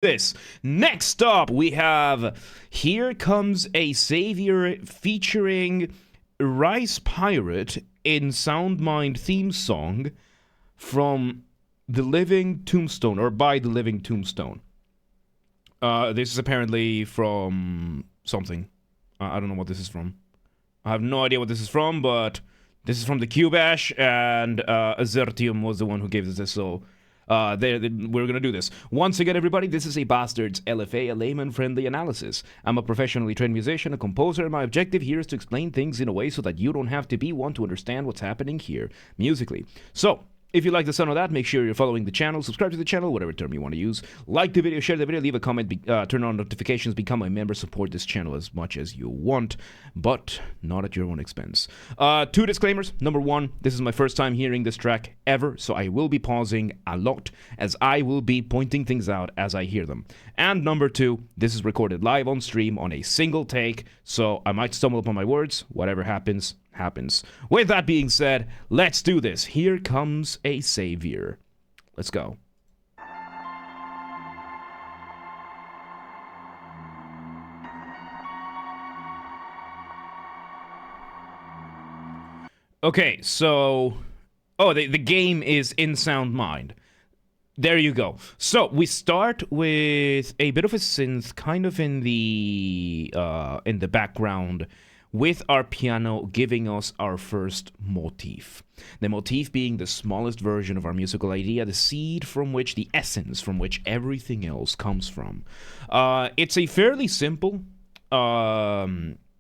this. Next up, we have Here Comes a Savior featuring Rice Pirate in Soundmind theme song from The Living Tombstone, or by The Living Tombstone. This is apparently from something. I don't know what this is from. I have no idea what this is from, but this is from the Cubash, and Azertium was the one who gave us this, so we're gonna do this. Once again, everybody, this is a Basterd's LFA, a layman-friendly analysis. I'm a professionally trained musician, a composer, and my objective here is to explain things in a way so that you don't have to be one to understand what's happening here musically. So, if you like the sound of that, make sure you're following the channel, subscribe to the channel, whatever term you want to use. Like the video, share the video, leave a comment, turn on notifications, become a member, support this channel as much as you want, but not at your own expense. Two disclaimers. Number one, this is my first time hearing this track ever, so I will be pausing a lot, as I will be pointing things out as I hear them. And number two, this is recorded live on stream on a single take, so I might stumble upon my words. Whatever happens, happens. With that being said, let's do this. Here comes a savior. Let's go. Okay, so the game is in Soundmind. There you go. So we start with a bit of a synth, kind of in the background, with our piano giving us our first motif. The motif being the smallest version of our musical idea, the seed from which, the essence from which everything else comes from. It's a fairly simple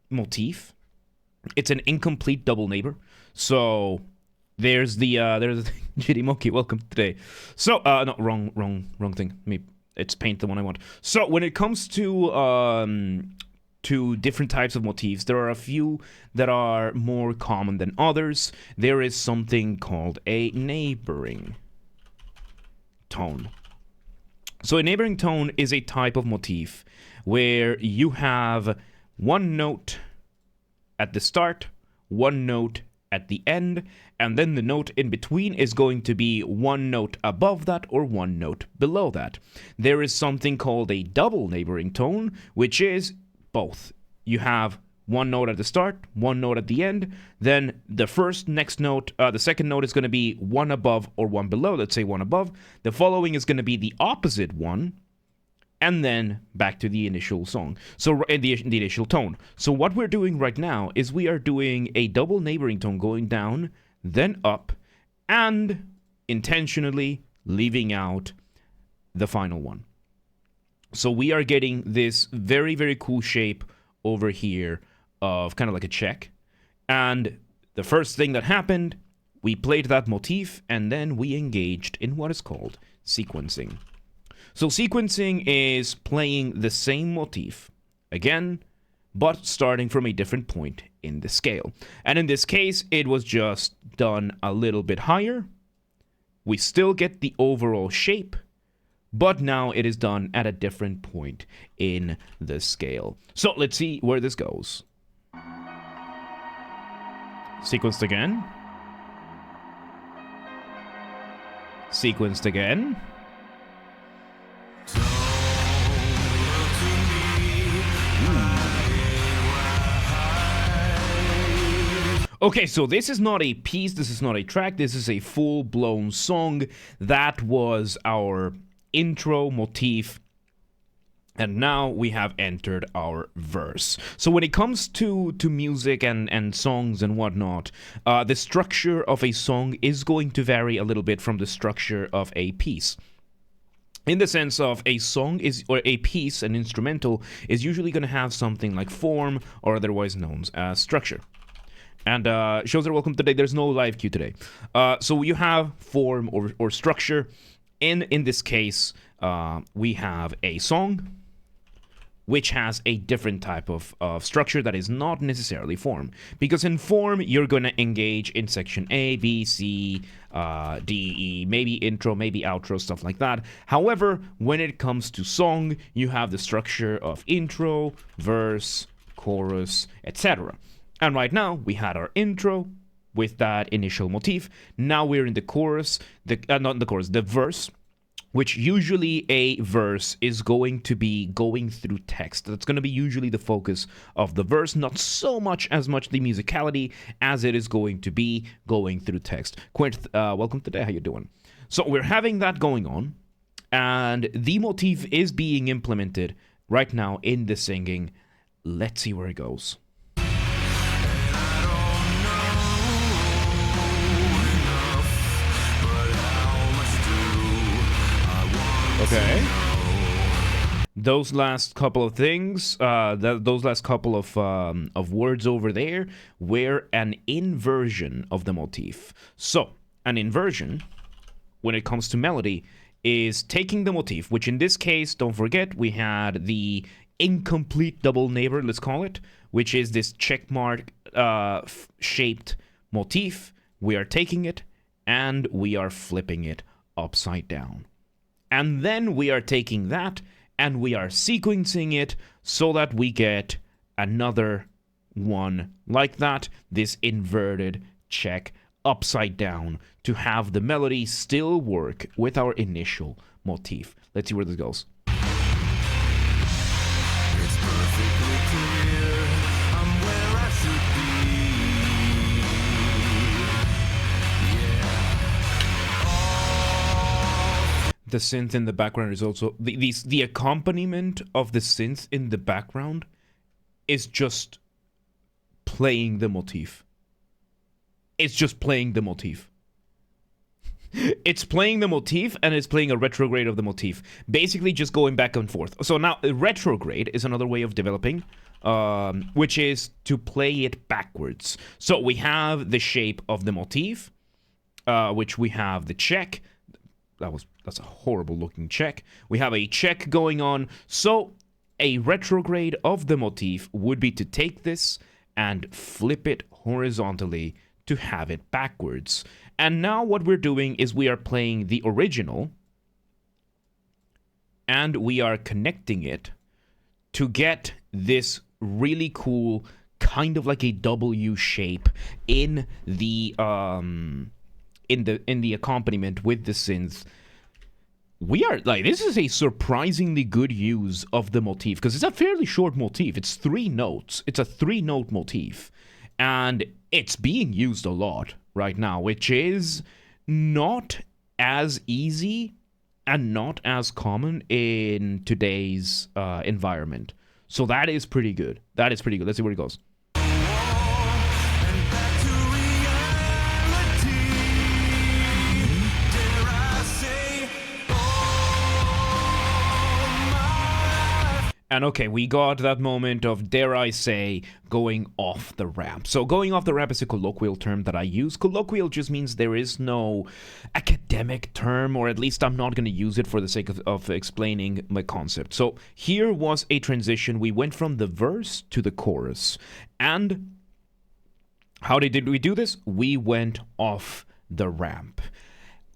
motif. It's an incomplete double neighbor. So there's the Jitty Monkey, welcome today. So no, wrong thing. It's paint the one I want. So when it comes to different types of motifs, there are a few that are more common than others. There is something called a neighboring tone. So a neighboring tone is a type of motif where you have one note at the start, one note at the end, and then the note in between is going to be one note above that or one note below that. There is something called a double neighboring tone, which is both. You have one note at the start, one note at the end, then the next note, the second note is going to be one above or one below, let's say one above. The following is going to be the opposite one, and then back to the initial song. So the initial tone. So what we're doing right now is we are doing a double neighboring tone going down, then up, and intentionally leaving out the final one. So we are getting this very, very cool shape over here of kind of like a check. And the first thing that happened, we played that motif, and then we engaged in what is called sequencing. So sequencing is playing the same motif again, but starting from a different point in the scale. And in this case, it was just done a little bit higher. We still get the overall shape, but now it is done at a different point in the scale. So let's see where this goes. Sequenced again. Sequenced again. Okay, so this is not a piece, this is not a track, this is a full-blown song. That was our intro motif, and now we have entered our verse. So when it comes to music and songs and whatnot, the structure of a song is going to vary a little bit from the structure of a piece. In the sense of a song or a piece, an instrumental, is usually going to have something like form, or otherwise known as structure. And shows are welcome today. There's no live queue today. So you have form or structure. In this case, we have a song, which has a different type of structure that is not necessarily form. Because in form, you're going to engage in section A, B, C, D, E, maybe intro, maybe outro, stuff like that. However, when it comes to song, you have the structure of intro, verse, chorus, etc. And right now, we had our intro with that initial motif. Now we're in the chorus, not the chorus, the verse, which usually a verse is going to be going through text. That's going to be usually the focus of the verse, not so much as much the musicality as it is going to be going through text. Quint, welcome today. How you doing? So we're having that going on, and the motif is being implemented right now in the singing. Let's see where it goes. Okay. Those last couple of things, those last couple of words over there were an inversion of the motif. So, an inversion, when it comes to melody, is taking the motif, which in this case, don't forget, we had the incomplete double neighbor, let's call it, which is this checkmark shaped motif. We are taking it, and we are flipping it upside down. And then we are taking that and we are sequencing it so that we get another one like that, this inverted check upside down, to have the melody still work with our initial motif. Let's see where this goes. It's perfectly clear I'm where I should be. The synth in the background is also the accompaniment of the synth in the background is just playing the motif. It's just playing the motif. It's playing the motif and it's playing a retrograde of the motif. Basically just going back and forth. So now a retrograde is another way of developing, which is to play it backwards. So we have the shape of the motif, which we have the check. That's a horrible looking check. We have a check going on. So a retrograde of the motif would be to take this and flip it horizontally to have it backwards. And now what we're doing is we are playing the original and we are connecting it to get this really cool kind of like a W shape in the accompaniment with the synth. We are like, this is a surprisingly good use of the motif because it's a fairly short motif. It's 3 notes. It's a 3-note motif, and it's being used a lot right now, which is not as easy and not as common in today's environment. So that is pretty good. That is pretty good. Let's see where it goes. And okay, we got that moment of, dare I say, going off the ramp. So going off the ramp is a colloquial term that I use. Colloquial just means there is no academic term, or at least I'm not going to use it for the sake of explaining my concept. So here was a transition. We went from the verse to the chorus. And how did we do this? We went off the ramp.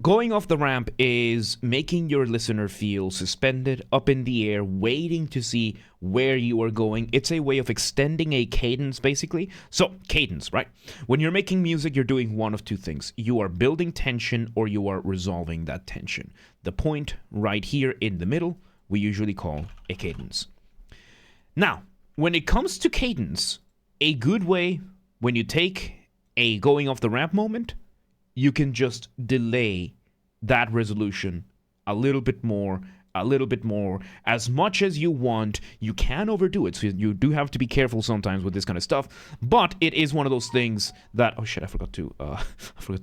Going off the ramp is making your listener feel suspended up in the air, waiting to see where you are going. It's a way of extending a cadence, basically. So, cadence, right? When you're making music, you're doing one of two things. You are building tension or you are resolving that tension. The point right here in the middle, we usually call a cadence. Now, when it comes to cadence, a good way, when you take a going off the ramp moment, you can just delay that resolution a little bit more, as much as you want. You can overdo it, so you do have to be careful sometimes with this kind of stuff, but it is one of those things that, oh shit, I forgot to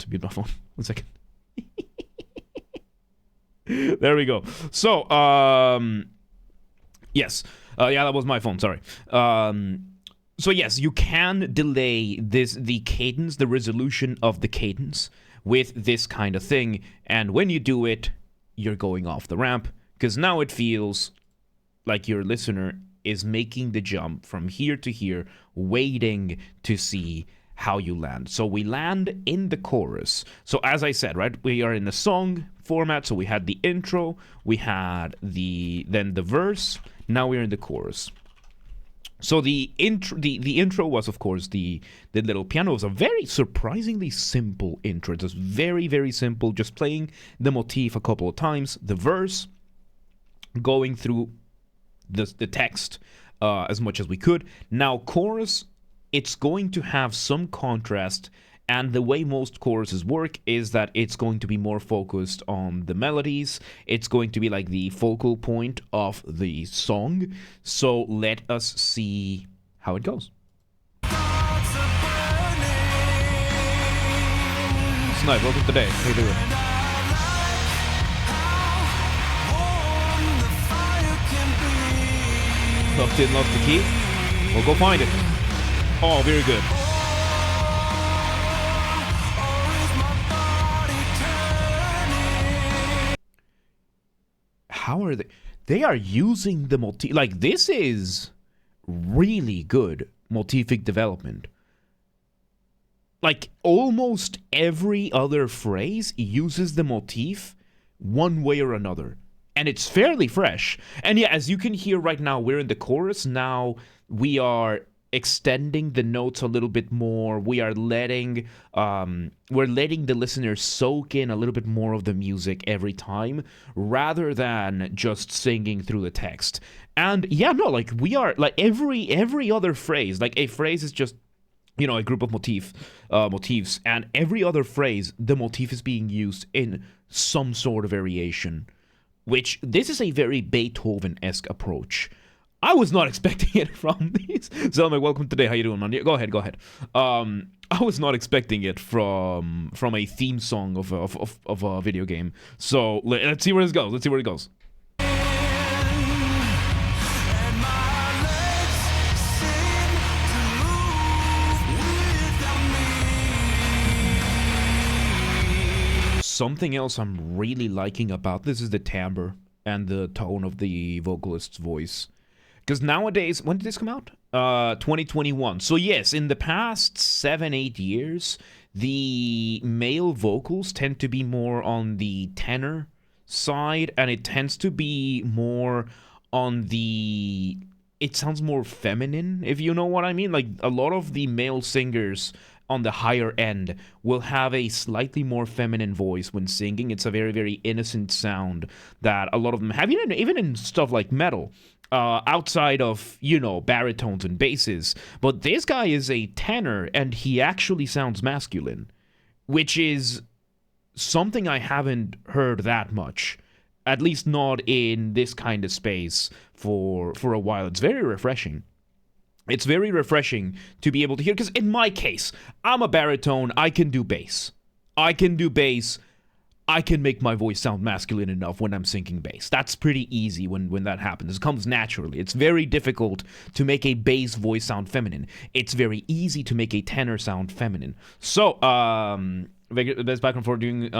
mute my phone. 1 second. There we go. So, yes. Yeah, that was my phone, sorry. So yes, you can delay the cadence, the resolution of the cadence with this kind of thing. And when you do it, you're going off the ramp, because now it feels like your listener is making the jump from here to here, waiting to see how you land. So we land in the chorus. So as I said, right, we are in the song format. So we had the intro, we had then the verse, now we're in the chorus. So the intro was, of course, the little piano. It was a very surprisingly simple intro. It was very, very simple, just playing the motif a couple of times, the verse, going through the text as much as we could. Now, chorus, it's going to have some contrast, and the way most choruses work is that it's going to be more focused on the melodies. It's going to be like the focal point of the song. So let us see how it goes. Snipe, welcome today. How you doing? Didn't love the key. Well, go find it. Oh, very good. How are they? They are using the motif. Like, this is really good motific development. Like, almost every other phrase uses the motif one way or another. And it's fairly fresh. And yeah, as you can hear right now, we're in the chorus. Now we are extending the notes a little bit more. We are letting the listener soak in a little bit more of the music every time, rather than just singing through the text. And yeah, no, like, we are, like, every other phrase, like, a phrase is just, you know, a group of motifs, and every other phrase, the motif is being used in some sort of variation, which, this is a very Beethoven-esque approach. I was not expecting it from these. Zelma, welcome today. How you doing, man? Go ahead. I was not expecting it from a theme song of a video game. So let's see where this goes. Something else I'm really liking about this is the timbre and the tone of the vocalist's voice. Because nowadays, when did this come out? 2021. So yes, in the past 7-8 years, the male vocals tend to be more on the tenor side, and it tends to be more on the... It sounds more feminine, if you know what I mean. Like, a lot of the male singers on the higher end will have a slightly more feminine voice when singing. It's a very, very innocent sound that a lot of them have, even in stuff like metal. Outside of, you know, baritones and basses. But this guy is a tenor, and he actually sounds masculine, which is something I haven't heard that much, at least not in this kind of space for a while. It's very refreshing. It's very refreshing to be able to hear, because in my case, I'm a baritone. I can do bass. I can make my voice sound masculine enough when I'm singing bass. That's pretty easy when that happens. It comes naturally. It's very difficult to make a bass voice sound feminine. It's very easy to make a tenor sound feminine. So, best back and forth doing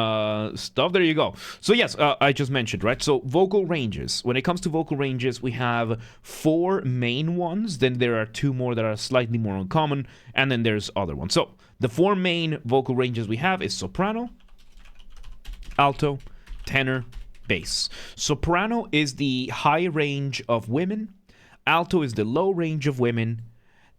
stuff. There you go. So yes, I just mentioned, right? So vocal ranges. When it comes to vocal ranges, we have 4 main ones. Then there are 2 more that are slightly more uncommon. And then there's other ones. So the 4 main vocal ranges we have is soprano, alto, tenor, bass. Soprano is the high range of women. Alto is the low range of women.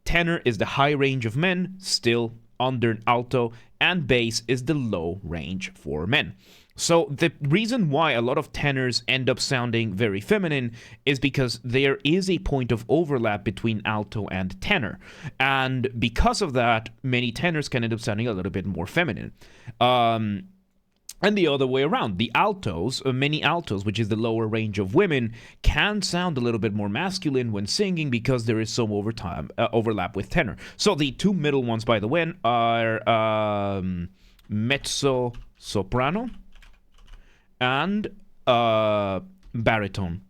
Tenor is the high range of men, still under alto. And bass is the low range for men. So the reason why a lot of tenors end up sounding very feminine is because there is a point of overlap between alto and tenor. And because of that, many tenors can end up sounding a little bit more feminine. And the other way around, the altos, many altos, which is the lower range of women, can sound a little bit more masculine when singing because there is some overlap with tenor. So the 2 middle ones, by the way, are mezzo soprano and baritone.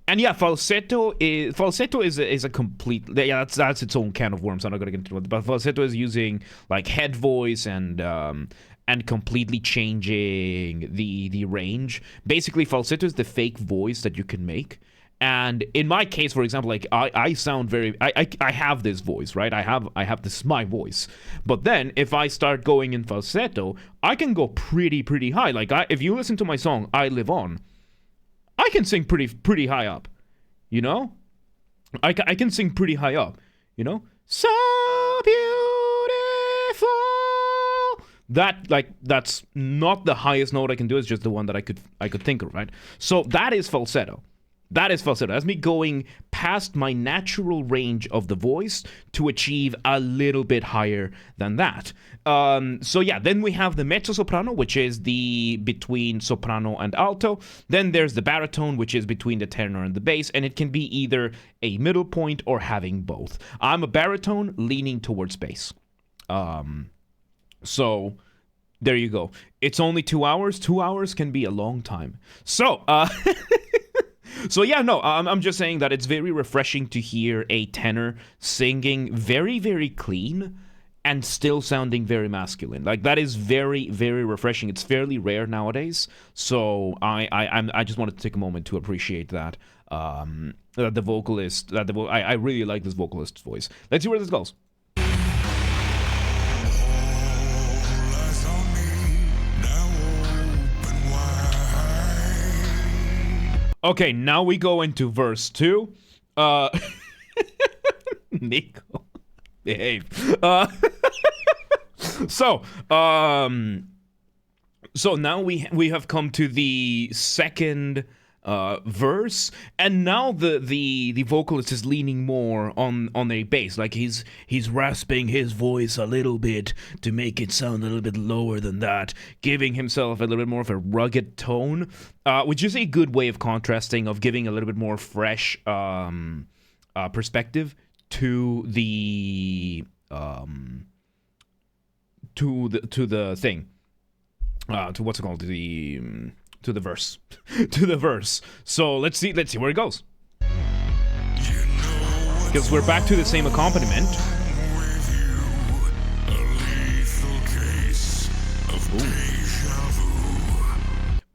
And yeah, falsetto is a complete, yeah, that's its own can of worms. I'm not gonna get into it, but falsetto is using like head voice and completely changing the range. Basically, falsetto is the fake voice that you can make. And in my case, for example, like I sound very, I have this voice, right? I have this my voice. But then if I start going in falsetto, I can go pretty high. Like if you listen to my song "I Live On," I can sing pretty high up, you know. I can sing pretty high up, you know? So beautiful. That's not the highest note I can do. It's just the one that I could think of, right? So that is falsetto. That is falsetto. That's me going past my natural range of the voice to achieve a little bit higher than that. So yeah, then we have the mezzo-soprano, which is the between soprano and alto. Then there's the baritone, which is between the tenor and the bass, and it can be either a middle point or having both. I'm a baritone leaning towards bass. So there you go. It's only 2 hours. 2 hours can be a long time. So, so yeah, no, I'm just saying that it's very refreshing to hear a tenor singing very, very clean and still sounding very masculine. Like, that is very, very refreshing. It's fairly rare nowadays. So I just wanted to take a moment to appreciate that. That the vocalist, I really like this vocalist's voice. Let's see where this goes. Okay, now we go into verse 2. Nico, behave. So now we have come to the second verse, and now the vocalist is leaning more on a bass, like he's rasping his voice a little bit to make it sound a little bit lower than that, giving himself a little bit more of a rugged tone, which is a good way of contrasting, of giving a little bit more fresh perspective to the to the thing, to what's it called, to the verse. To the verse. So let's see where it goes. Because we're back to the same accompaniment.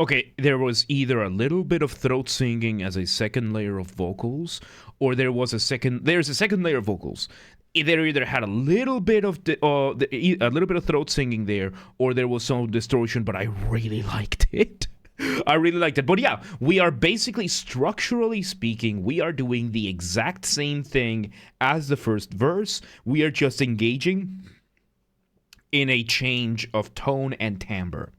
Okay, there was either a little bit of throat singing as a second layer of vocals, or there's a second layer of vocals. They either had a little bit of throat singing there, or there was some distortion, but I really liked it. I really liked it. But yeah, we are basically, structurally speaking, we are doing the exact same thing as the first verse. We are just engaging in a change of tone and timbre.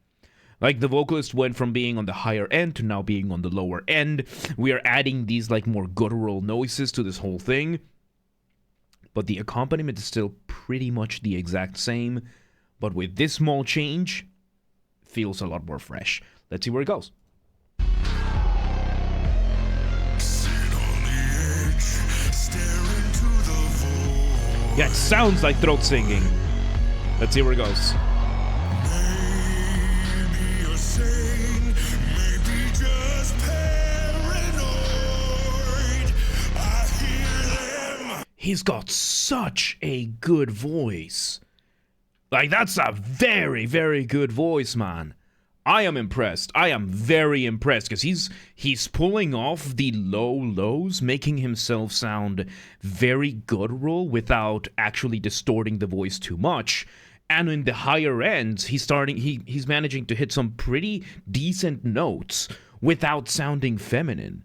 Like, the vocalist went from being on the higher end to now being on the lower end. We are adding these like more guttural noises to this whole thing. But the accompaniment is still pretty much the exact same. But with this small change, feels a lot more fresh. Let's see where it goes. Yeah, it sounds like throat singing. Let's see where it goes. He's got such a good voice. Like, that's a very, very good voice, man. I am impressed. I am very impressed, because he's pulling off the low lows, making himself sound very guttural without actually distorting the voice too much. And in the higher ends, he's managing to hit some pretty decent notes without sounding feminine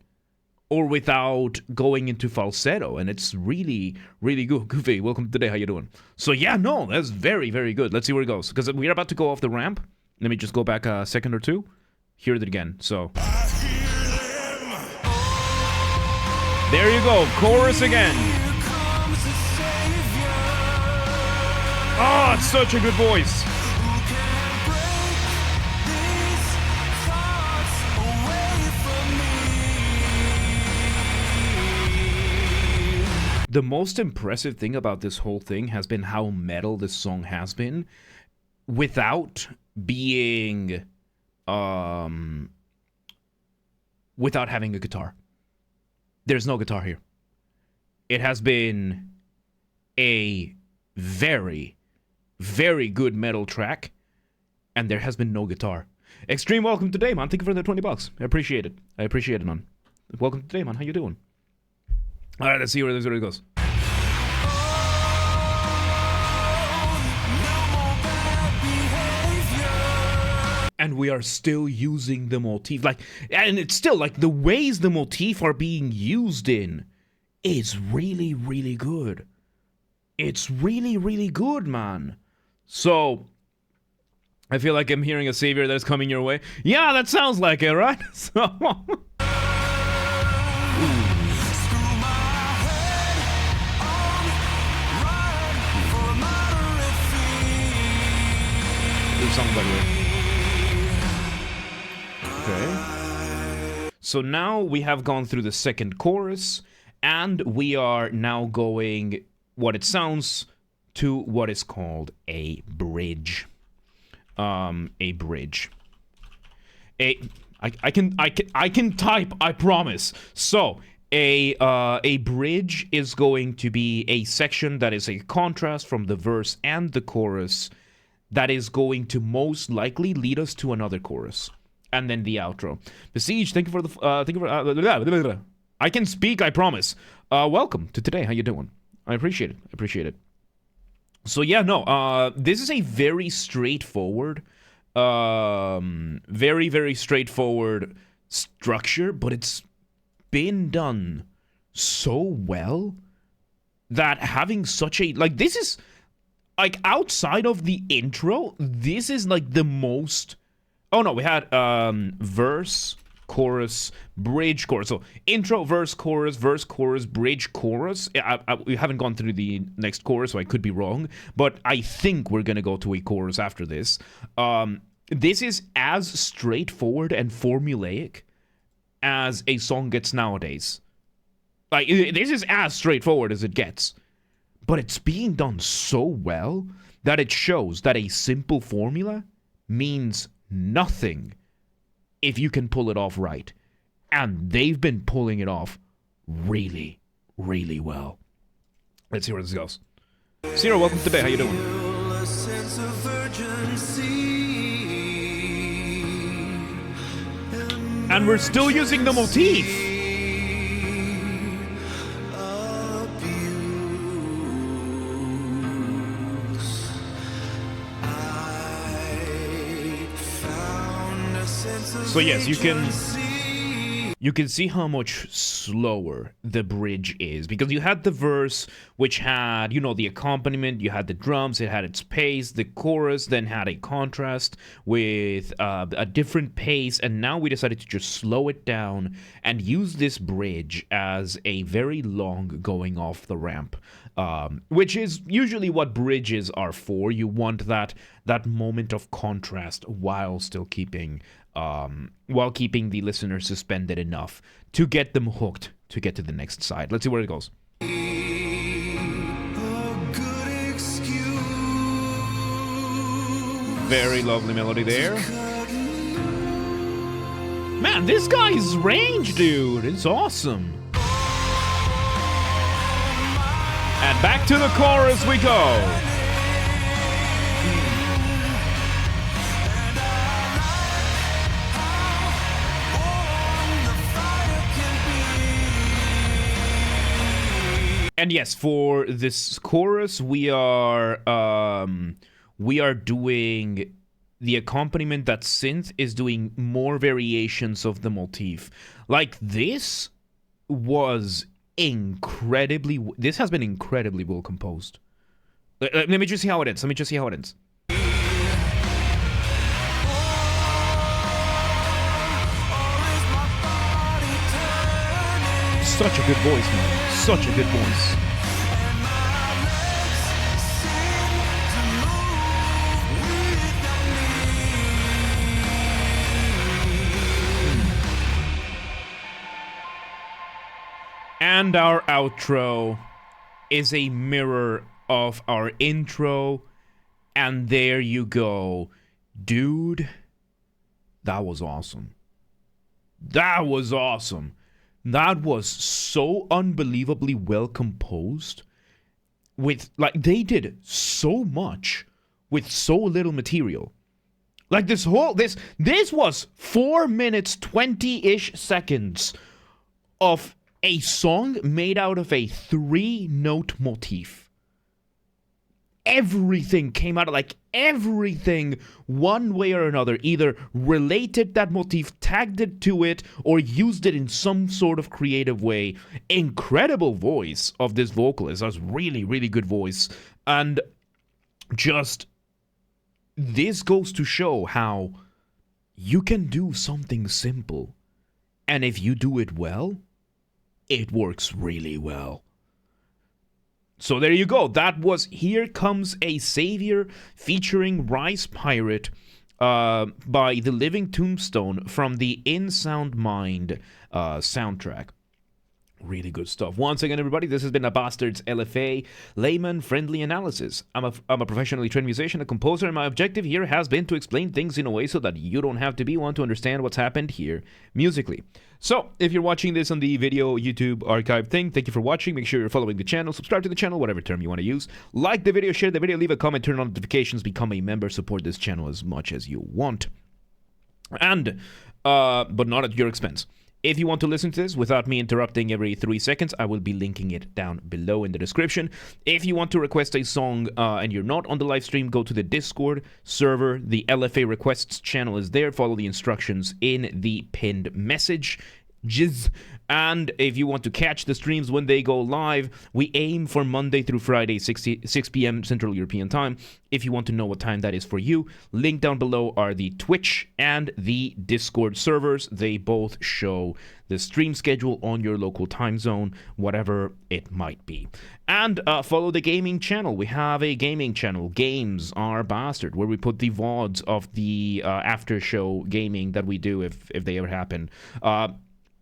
or without going into falsetto, and it's really, really good. Goofy, welcome today. How you doing? So yeah, no, that's very, very good. Let's see where it goes, because we're about to go off the ramp. Let me just go back a second or two. Hear it again. So there you go. Chorus again. Oh, it's such a good voice. The most impressive thing about this whole thing has been how metal this song has been without being without having a guitar. There's no guitar here. It has been a very, very good metal track, and there has been no guitar. Extreme, welcome today, man. Thank you for the $20. I appreciate it. I appreciate it, man. Welcome today, man. How you doing? All right, let's see where it goes. And we are still using the motif, like, and it's still like the ways the motif are being used in is really, really good. It's really, really good, man. So, I feel like I'm hearing a savior that's coming your way. Yeah, that sounds like it, right? So... Okay. So now we have gone through the second chorus, and we are now going what it sounds to what is called a bridge. A bridge. I can type, I promise. So a bridge is going to be a section that is a contrast from the verse and the chorus that is going to most likely lead us to another chorus, and then the outro. Besiege, thank you for the I can speak, I promise. Welcome to today. How you doing? I appreciate it. I appreciate it. So yeah, no, this is a very straightforward, very straightforward structure, but it's been done so well that having such a, like, this is, like, outside of the intro, this is, like, the most, oh no, we had, verse, chorus, bridge, chorus. So intro, verse, chorus, bridge, chorus. We haven't gone through the next chorus, so I could be wrong, but I think we're gonna go to a chorus after this. This is as straightforward and formulaic as a song gets nowadays. Like, this is as straightforward as it gets, but it's being done so well that it shows that a simple formula means nothing if you can pull it off right. And they've been pulling it off really, really well. Let's see where this goes. Zero, welcome today. How you doing? And we're still using the motif. So yes, you can see how much slower the bridge is, because you had the verse, which had, you know, the accompaniment, you had the drums, it had its pace, the chorus then had a contrast with a different pace, and now we decided to just slow it down and use this bridge as a very long going off the ramp, which is usually what bridges are for. You want that moment of contrast while still keeping the listener suspended enough to get them hooked to get to the next side. Let's see where it goes. Very lovely melody there. Man, this guy's range, dude. It's awesome. And back to the chorus we go. And yes, for this chorus, we are doing the accompaniment that synth is doing more variations of the motif. Like, this has been incredibly well composed. Let me just see how it ends. Such a good voice, man. Such a good voice. And our outro is a mirror of our intro. And there you go. Dude, that was awesome. That was awesome. That was so unbelievably well composed. With, like, they did so much with so little material. Like, this was 4 minutes 20-ish seconds of a song made out of a 3-note motif. everything came out, like everything, one way or another, either related that motif, tagged it to it, or used it in some sort of creative way. Incredible voice of this vocalist. That's really, really good voice. And just, this goes to show how you can do something simple, and if you do it well, it works really well. So there you go. That was Here Comes a Savior featuring Rise Pirate by The Living Tombstone from the In Sound Mind soundtrack. Really good stuff. Once again, everybody, this has been a Basterd's LFA layman-friendly analysis. I'm a professionally trained musician, a composer, and my objective here has been to explain things in a way so that you don't have to be one to understand what's happened here musically. So, if you're watching this on the video YouTube archive thing, thank you for watching. Make sure you're following the channel, subscribe to the channel, whatever term you want to use. Like the video, share the video, leave a comment, turn on notifications, become a member, support this channel as much as you want. And, but not at your expense. If you want to listen to this without me interrupting every 3 seconds, I will be linking it down below in the description. If you want to request a song and you're not on the live stream, go to the Discord server. The LFA requests channel is there. Follow the instructions in the pinned message. And if you want to catch the streams when they go live, we aim for Monday through Friday, 6 p.m. Central European Time. If you want to know what time that is for you, link down below are the Twitch and the Discord servers. They both show the stream schedule on your local time zone, whatever it might be. And follow the gaming channel. We have a gaming channel, Games Are Bastard, where we put the VODs of the after show gaming that we do if they ever happen.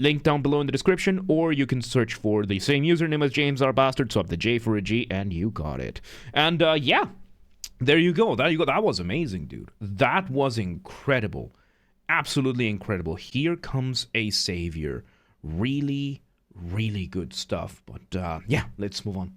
Link down below in the description, or you can search for the same username as James R. Bastard, swap the J for a G, and you got it. And yeah, there you go. That was amazing, dude. That was incredible. Absolutely incredible. Here Comes a Savior. Really, really good stuff. But yeah, let's move on.